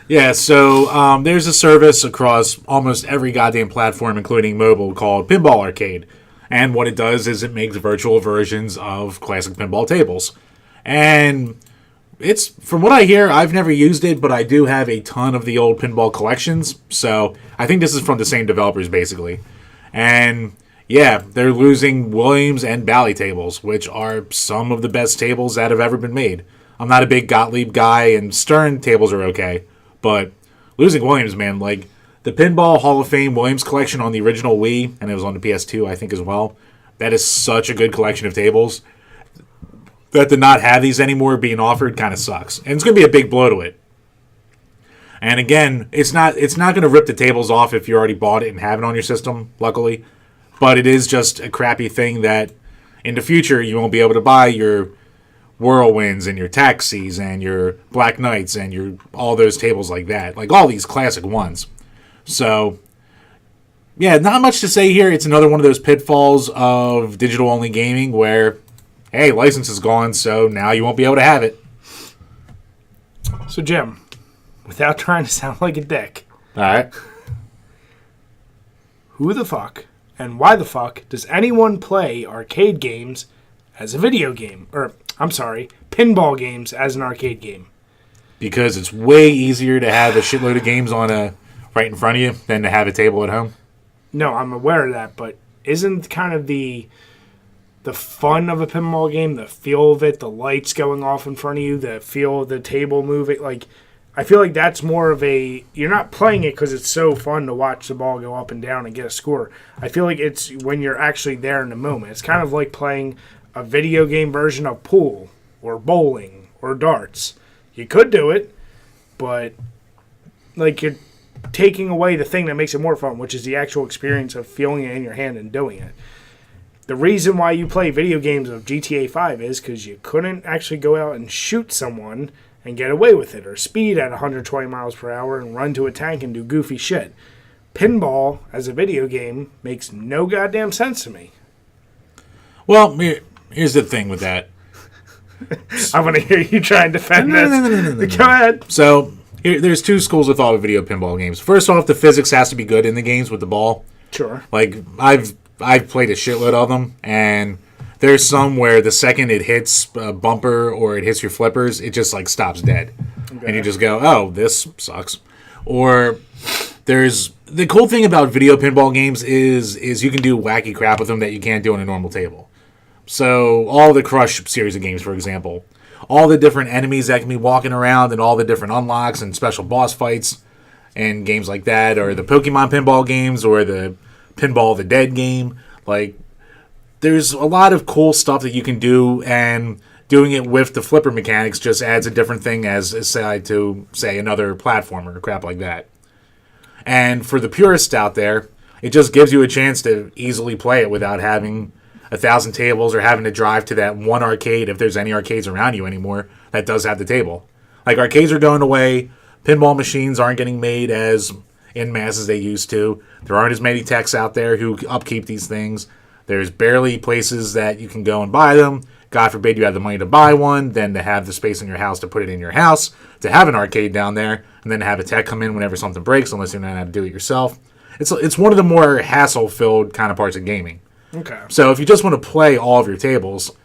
Yeah, so there's a service across almost every goddamn platform, including mobile, called Pinball Arcade. And what it does is it makes virtual versions of classic pinball tables. And it's, from what I hear, I've never used it, but I do have a ton of the old pinball collections. So I think this is from the same developers, basically. And yeah, they're losing Williams and Bally tables, which are some of the best tables that have ever been made. I'm not a big Gottlieb guy, and Stern tables are okay. But losing Williams, man, like the Pinball Hall of Fame Williams collection on the original Wii, and it was on the PS2, I think, as well. That is such a good collection of tables. That to not have these anymore being offered kind of sucks. And it's going to be a big blow to it. And again, it's not going to rip the tables off if you already bought it and have it on your system, luckily. But it is just a crappy thing that in the future you won't be able to buy your Whirlwinds and your Taxis and your Black Knights and your all those tables like that. Like all these classic ones. So, yeah, not much to say here. It's another one of those pitfalls of digital-only gaming where, hey, license is gone, so now you won't be able to have it. So, Jim, without trying to sound like a dick. All right. Who the fuck and why the fuck does anyone play arcade games as a video game? Or, I'm sorry, pinball games as an arcade game? Because it's way easier to have a shitload of games on right in front of you than to have a table at home. No, I'm aware of that, but isn't kind of the fun of a pinball game, the feel of it, the lights going off in front of you, the feel of the table moving, like, I feel like that's more of a, you're not playing it because it's so fun to watch the ball go up and down and get a score. I feel like it's when you're actually there in the moment. It's kind of like playing a video game version of pool or bowling or darts. You could do it, but like you're taking away the thing that makes it more fun, which is the actual experience of feeling it in your hand and doing it. The reason why you play video games of GTA 5 is because you couldn't actually go out and shoot someone and get away with it, or speed at 120 miles per hour and run to a tank and do goofy shit. Pinball, as a video game, makes no goddamn sense to me. Well, here's the thing with that. I want to hear you try and defend this. No. Go ahead. So, there's two schools of thought with video pinball games. First off, the physics has to be good in the games with the ball. Sure. Like, I've played a shitload of them, and there's some where the second it hits a bumper or it hits your flippers, it just, like, stops dead. Okay. And you just go, oh, this sucks. Or there's... The cool thing about video pinball games is you can do wacky crap with them that you can't do on a normal table. So, all the Crush series of games, for example, all the different enemies that can be walking around and all the different unlocks and special boss fights and games like that, or the Pokemon pinball games, or the Pinball of the Dead game, like... There's a lot of cool stuff that you can do, and doing it with the flipper mechanics just adds a different thing as aside to, say, another platformer or crap like that. And for the purists out there, it just gives you a chance to easily play it without having 1,000 tables or having to drive to that one arcade, if there's any arcades around you anymore, that does have the table. Like, arcades are going away, pinball machines aren't getting made as en masse as they used to, there aren't as many techs out there who upkeep these things. There's barely places that you can go and buy them. God forbid you have the money to buy one, then to have the space in your house to put it in your house, to have an arcade down there, and then to have a tech come in whenever something breaks, unless you know how to do it yourself. It's one of the more hassle-filled kind of parts of gaming. Okay. So if you just want to play all of your tables,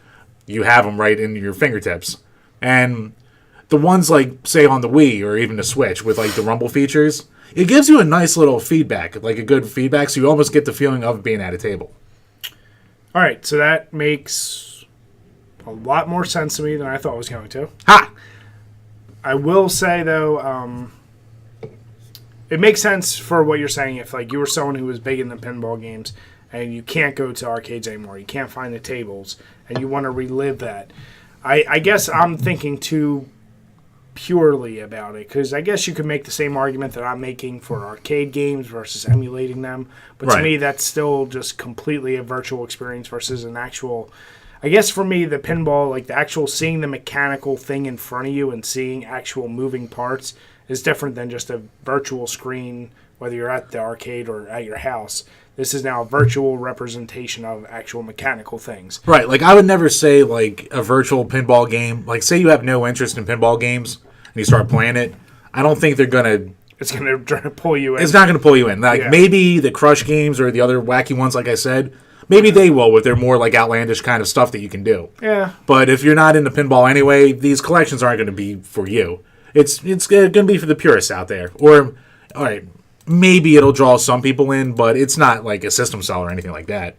you have them right in your fingertips. And the ones like, say, on the Wii or even the Switch with like the rumble features, it gives you a nice little feedback, like a good feedback, so you almost get the feeling of being at a table. All right, so that makes a lot more sense to me than I thought it was going to. Ha! I will say, though, it makes sense for what you're saying. If like you were someone who was big into pinball games and you can't go to arcades anymore, you can't find the tables, and you want to relive that. I guess I'm thinking too purely about it, because I guess you could make the same argument that I'm making for arcade games versus emulating them, but to me that's still just completely a virtual experience versus an actual... I guess for me, the pinball, like the actual seeing the mechanical thing in front of you and seeing actual moving parts is different than just a virtual screen, whether you're at the arcade or at your house. This is now a virtual representation of actual mechanical things. Right, like I would never say like a virtual pinball game, like say you have no interest in pinball games and you start playing it, I don't think they're gonna. It's gonna try to pull you in. It's not gonna pull you in. Like maybe the Crush games or the other wacky ones, like I said, maybe they will with their more like outlandish kind of stuff that you can do. Yeah. But if you're not into pinball anyway, these collections aren't gonna be for you. It's gonna be for the purists out there. Or, all right, maybe it'll draw some people in, but it's not like a system seller or anything like that.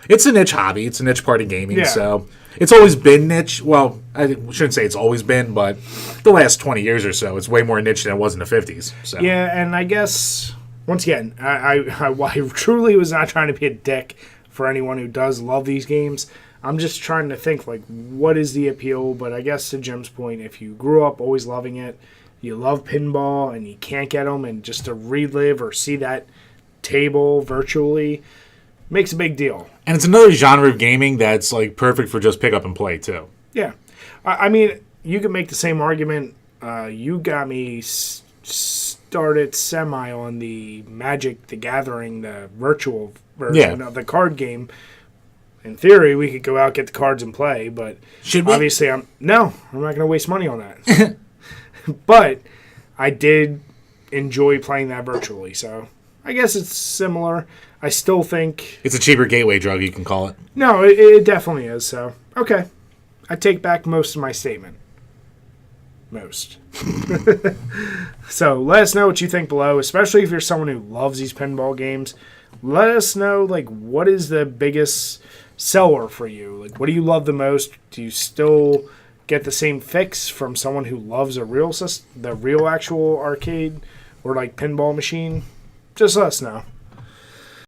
It's a niche hobby. It's a niche part of gaming, so it's always been niche. Well, I shouldn't say it's always been, but the last 20 years or so, it's way more niche than it was in the 50s. So. Yeah, and I guess, once again, I truly was not trying to be a dick for anyone who does love these games. I'm just trying to think, like, what is the appeal? But I guess to Jim's point, if you grew up always loving it, you love pinball, and you can't get them, and just to relive or see that table virtually makes a big deal. And it's another genre of gaming that's like perfect for just pick up and play too. Yeah, I mean, you can make the same argument. You got me started semi on the Magic the Gathering, the virtual version of the card game. In theory, we could go out, get the cards and play, but obviously I'm not going to waste money on that. But I did enjoy playing that virtually, so I guess it's similar. I still think it's a cheaper gateway drug, you can call it. No, it definitely is. So, okay. I take back most of my statement. Most. So, let us know what you think below, especially if you're someone who loves these pinball games. Let us know, like, what is the biggest seller for you? Like, what do you love the most? Do you still get the same fix from someone who loves the real actual arcade or, like, pinball machine? Just let us know.